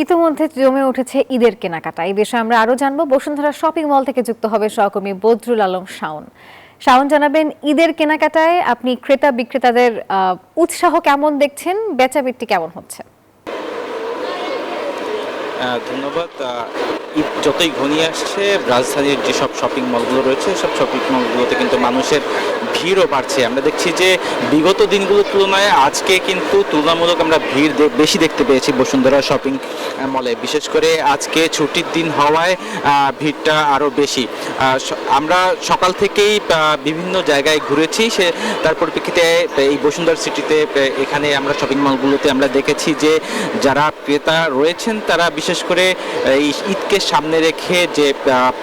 ইতিমধ্যে জমে উঠেছে ঈদের কেনাকাটা। এই বিষয়ে আমরা আরো জানবো। বসুন্ধরা শপিং মল থেকে যুক্ত হবে সহকর্মী বদরুল আলম শাওন। শাওন, জানাবেন ঈদের কেনাকাটায় আপনি ক্রেতা বিক্রেতাদের উৎসাহ কেমন দেখছেন, বেচাবিক্রি কেমন হচ্ছে? ধন্যবাদ। ঈদ যতই ঘনিয়ে আসছে, রাজধানীর যেসব শপিং মলগুলো রয়েছে সব শপিং মলগুলোতে কিন্তু মানুষের ভিড়ও বাড়ছে। আমরা দেখছি যে বিগত দিনগুলোর তুলনায় আজকে কিন্তু তুলনামূলক আমরা ভিড় বেশি দেখতে পেয়েছি বসুন্ধরা শপিং মলে। বিশেষ করে আজকে ছুটির দিন হওয়ায় ভিড়টা আরও বেশি। আমরা সকাল থেকেই বিভিন্ন জায়গায় ঘুরেছি, তার পরিপ্রেক্ষিতে এই বসুন্ধরা সিটিতে এখানে আমরা শপিং মলগুলোতে আমরা দেখেছি যে যারা ক্রেতা রয়েছেন তারা বিশেষ করে এই ঈদকে সামনে রেখে যে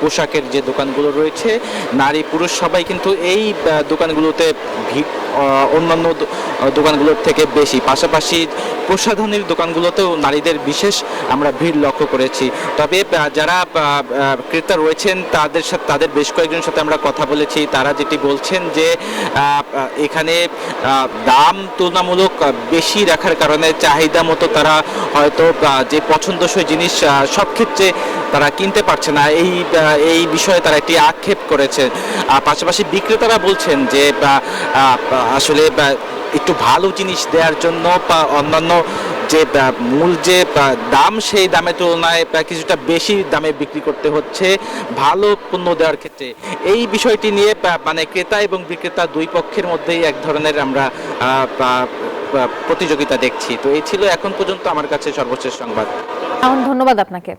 পোশাকের যে দোকানগুলো রয়েছে, নারী পুরুষ সবাই কিন্তু এই দোকানগুলোতে ভিড় অন্যান্য দোকানগুলোর থেকে বেশি। পাশাপাশি প্রসাধনীর দোকানগুলোতেও নারীদের বিশেষ আমরা ভিড় লক্ষ্য করেছি। তবে যারা ক্রেতা রয়েছেন তাদের বেশ কয়েকজনের সাথে আমরা কথা বলেছি। তারা যেটি বলছেন যে এখানে দাম তুলনামূলক বেশি রাখার কারণে চাহিদা মতো তারা হয়তো যে পছন্দসই জিনিস সব ক্ষেত্রে তারা কিনতে পারছে না, এই বিষয়ে তারা একটি আক্ষেপ করেছে। পাশাপাশি বিক্রেতারা বলছেন যে আসলে একটু ভালো জিনিস দেওয়ার জন্য বা অন্যান্য যে মূল যে দাম সেই দামের তুলনায় কিছুটা বেশি দামে বিক্রি করতে হচ্ছে ভালো পণ্য দেওয়ার ক্ষেত্রে। এই বিষয়টি নিয়ে মানে ক্রেতা এবং বিক্রেতা দুই পক্ষের মধ্যেই এক ধরনের আমরা প্রতিযোগিতা দেখছি। তো এই ছিল এখন পর্যন্ত আমার কাছে সর্বশেষ সংবাদ। শাওন, ধন্যবাদ আপনাকে।